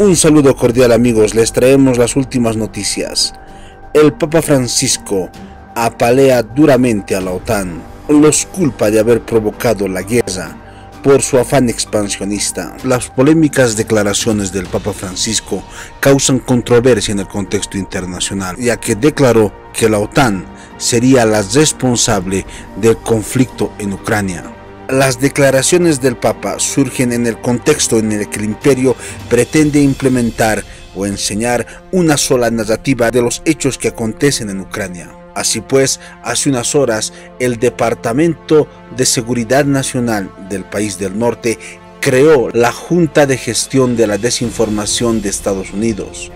Un saludo cordial amigos, les traemos las últimas noticias. El Papa Francisco apalea duramente a la OTAN, los culpa de haber provocado la guerra por su afán expansionista. Las polémicas declaraciones del Papa Francisco causan controversia en el contexto internacional, ya que declaró que la OTAN sería la responsable del conflicto en Ucrania. Las declaraciones del Papa surgen en el contexto en el que el imperio pretende implementar o enseñar una sola narrativa de los hechos que acontecen en Ucrania. Así pues, hace unas horas, el Departamento de Seguridad Nacional del país del norte creó la Junta de Gestión de la Desinformación de Estados Unidos,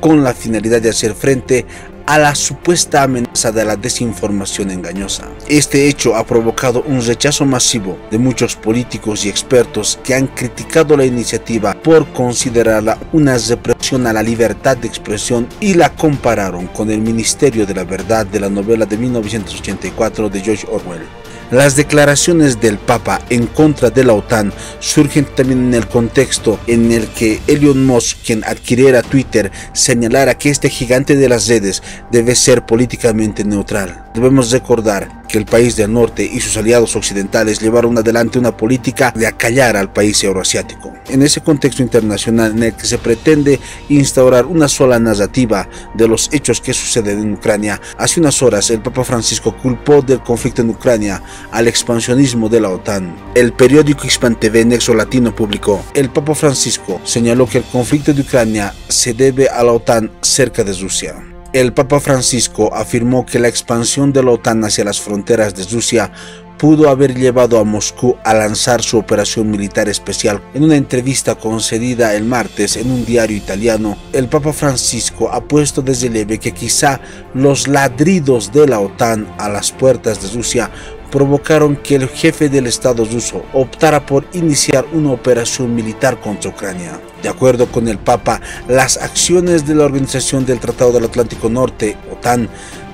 con la finalidad de hacer frente a la supuesta amenaza de la desinformación engañosa. Este hecho ha provocado un rechazo masivo de muchos políticos y expertos que han criticado la iniciativa por considerarla una represión a la libertad de expresión y la compararon con el Ministerio de la Verdad de la novela de 1984 de George Orwell. Las declaraciones del Papa en contra de la OTAN surgen también en el contexto en el que Elon Musk, quien adquiriera Twitter, señalara que este gigante de las redes debe ser políticamente neutral. Debemos recordar que el país del norte y sus aliados occidentales llevaron adelante una política de acallar al país euroasiático. En ese contexto internacional en el que se pretende instaurar una sola narrativa de los hechos que suceden en Ucrania, hace unas horas el Papa Francisco culpó del conflicto en Ucrania al expansionismo de la OTAN. El periódico Hispan TV Nexo Latino publicó: el Papa Francisco señaló que el conflicto de Ucrania se debe a la OTAN cerca de Rusia. El Papa Francisco afirmó que la expansión de la OTAN hacia las fronteras de Rusia pudo haber llevado a Moscú a lanzar su operación militar especial. En una entrevista concedida el martes en un diario italiano, el Papa Francisco ha puesto de relieve que quizá los ladridos de la OTAN a las puertas de Rusia provocaron que el jefe del Estado ruso optara por iniciar una operación militar contra Ucrania. De acuerdo con el Papa, las acciones de la Organización del Tratado del Atlántico Norte, OTAN,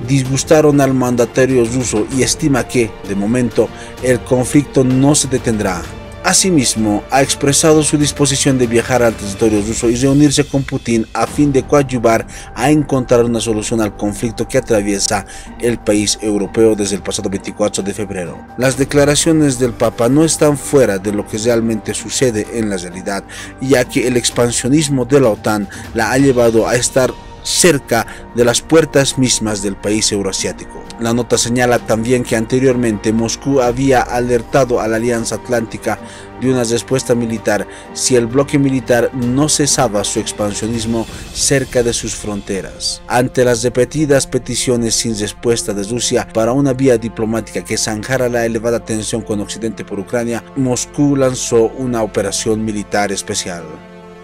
disgustaron al mandatario ruso y estima que, de momento, el conflicto no se detendrá. Asimismo, ha expresado su disposición de viajar al territorio ruso y reunirse con Putin a fin de coadyuvar a encontrar una solución al conflicto que atraviesa el país europeo desde el pasado 24 de febrero. Las declaraciones del Papa no están fuera de lo que realmente sucede en la realidad, ya que el expansionismo de la OTAN la ha llevado a estar cerca de las puertas mismas del país euroasiático. La nota señala también que anteriormente Moscú había alertado a la Alianza Atlántica de una respuesta militar si el bloque militar no cesaba su expansionismo cerca de sus fronteras. Ante las repetidas peticiones sin respuesta de Rusia para una vía diplomática que zanjara la elevada tensión con Occidente por Ucrania, Moscú lanzó una operación militar especial.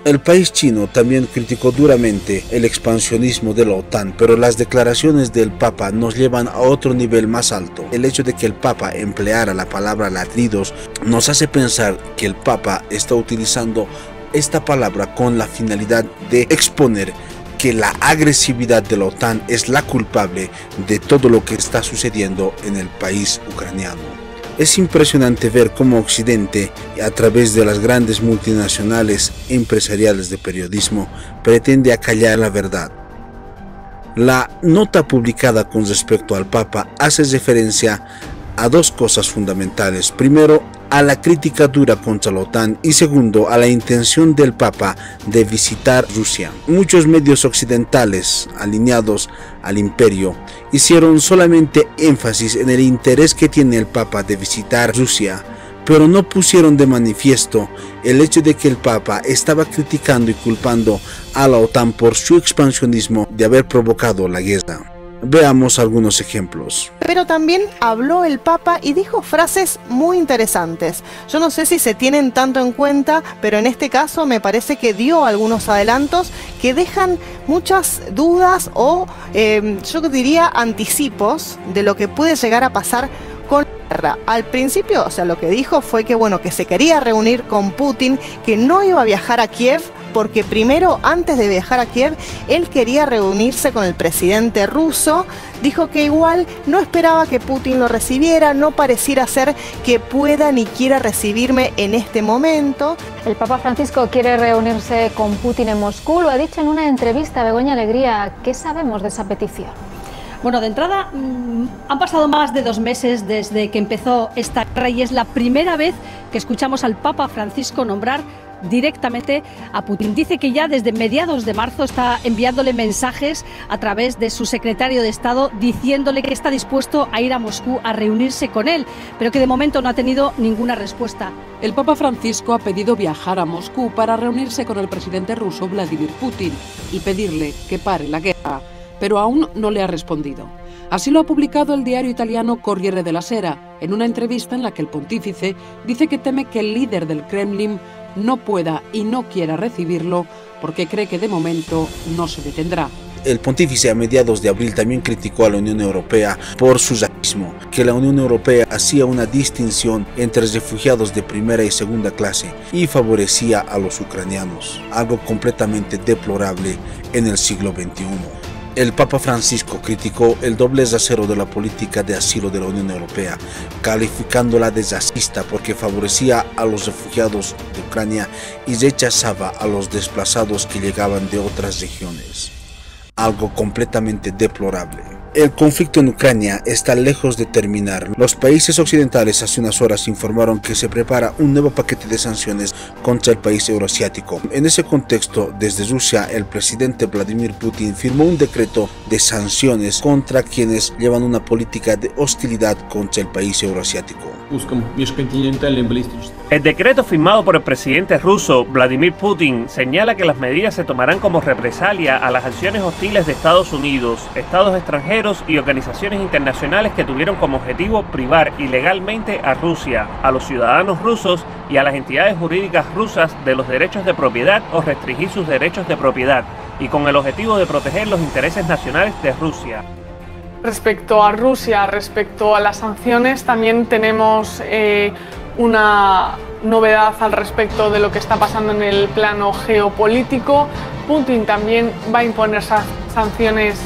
El país chino también criticó duramente el expansionismo de la OTAN, pero las declaraciones del Papa nos llevan a otro nivel más alto. El hecho de que el Papa empleara la palabra ladridos nos hace pensar que el Papa está utilizando esta palabra con la finalidad de exponer que la agresividad de la OTAN es la culpable de todo lo que está sucediendo en el país ucraniano. Es impresionante ver cómo Occidente, a través de las grandes multinacionales empresariales de periodismo, pretende acallar la verdad. La nota publicada con respecto al Papa hace referencia a dos cosas fundamentales. Primero, a la crítica dura contra la OTAN y segundo, a la intención del Papa de visitar Rusia. Muchos medios occidentales alineados al imperio hicieron solamente énfasis en el interés que tiene el Papa de visitar Rusia, pero no pusieron de manifiesto el hecho de que el Papa estaba criticando y culpando a la OTAN por su expansionismo de haber provocado la guerra. Veamos algunos ejemplos. Pero también habló el Papa y dijo frases muy interesantes. Yo no sé si se tienen tanto en cuenta, pero en este caso me parece que dio algunos adelantos que dejan muchas dudas o yo diría anticipos de lo que puede llegar a pasar con la guerra. Al principio, lo que dijo fue que que se quería reunir con Putin, que no iba a viajar a Kiev porque primero, antes de viajar a Kiev, él quería reunirse con el presidente ruso. Dijo que igual no esperaba que Putin lo recibiera, no pareciera ser que pueda ni quiera recibirme en este momento. El Papa Francisco quiere reunirse con Putin en Moscú, lo ha dicho en una entrevista. Begoña Alegría, ¿qué sabemos de esa petición? Bueno, de entrada, han pasado más de 2 meses desde que empezó esta guerra y es la primera vez que escuchamos al Papa Francisco nombrar directamente a Putin. Dice que ya desde mediados de marzo está enviándole mensajes a través de su secretario de Estado diciéndole que está dispuesto a ir a Moscú a reunirse con él, pero que de momento no ha tenido ninguna respuesta. El Papa Francisco ha pedido viajar a Moscú para reunirse con el presidente ruso Vladimir Putin y pedirle que pare la guerra, pero aún no le ha respondido. Así lo ha publicado el diario italiano Corriere della Sera, en una entrevista en la que el pontífice dice que teme que el líder del Kremlin no pueda y no quiera recibirlo porque cree que de momento no se detendrá. El pontífice a mediados de abril también criticó a la Unión Europea por su racismo, que la Unión Europea hacía una distinción entre refugiados de primera y segunda clase y favorecía a los ucranianos, algo completamente deplorable en el siglo XXI. El Papa Francisco criticó el doble rasero de la política de asilo de la Unión Europea, calificándola de racista porque favorecía a los refugiados de Ucrania y rechazaba a los desplazados que llegaban de otras regiones. Algo completamente deplorable. El conflicto en Ucrania está lejos de terminar. Los países occidentales hace unas horas informaron que se prepara un nuevo paquete de sanciones contra el país euroasiático. En ese contexto, desde Rusia, el presidente Vladimir Putin firmó un decreto de sanciones contra quienes llevan una política de hostilidad contra el país euroasiático. El decreto firmado por el presidente ruso Vladimir Putin señala que las medidas se tomarán como represalia a las acciones hostiles de Estados Unidos, estados extranjeros y organizaciones internacionales que tuvieron como objetivo privar ilegalmente a Rusia, a los ciudadanos rusos y a las entidades jurídicas rusas de los derechos de propiedad o restringir sus derechos de propiedad, y con el objetivo de proteger los intereses nacionales de Rusia. Respecto a Rusia, respecto a las sanciones, también tenemos una novedad al respecto de lo que está pasando en el plano geopolítico. Putin también va a imponer sanciones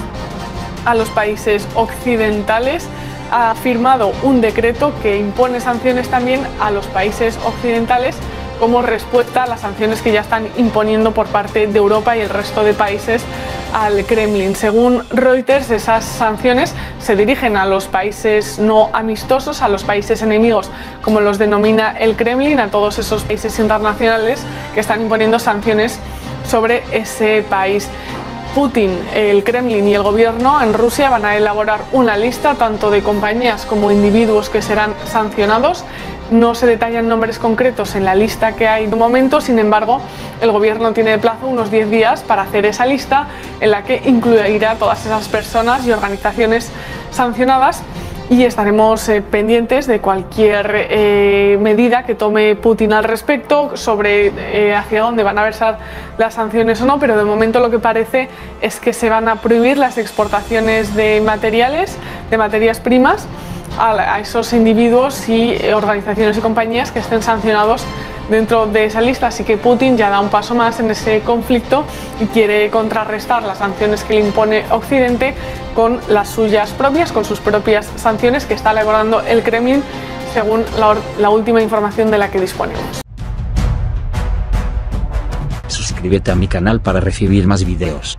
a los países occidentales. Ha firmado un decreto que impone sanciones también a los países occidentales como respuesta a las sanciones que ya están imponiendo por parte de Europa y el resto de países al Kremlin. Según Reuters, esas sanciones se dirigen a los países no amistosos, a los países enemigos, como los denomina el Kremlin, a todos esos países internacionales que están imponiendo sanciones sobre ese país. Putin, el Kremlin y el gobierno en Rusia van a elaborar una lista tanto de compañías como individuos que serán sancionados. No se detallan nombres concretos en la lista que hay de momento, sin embargo, el gobierno tiene de plazo unos 10 días para hacer esa lista en la que incluirá a todas esas personas y organizaciones sancionadas, y estaremos pendientes de cualquier medida que tome Putin al respecto sobre hacia dónde van a versar las sanciones o no, pero de momento lo que parece es que se van a prohibir las exportaciones de materiales, de materias primas, a esos individuos y organizaciones y compañías que estén sancionados dentro de esa lista. Así que Putin ya da un paso más en ese conflicto y quiere contrarrestar las sanciones que le impone Occidente con las suyas propias, con sus propias sanciones que está elaborando el Kremlin, según la última información de la que disponemos. Suscríbete a mi canal para recibir más videos.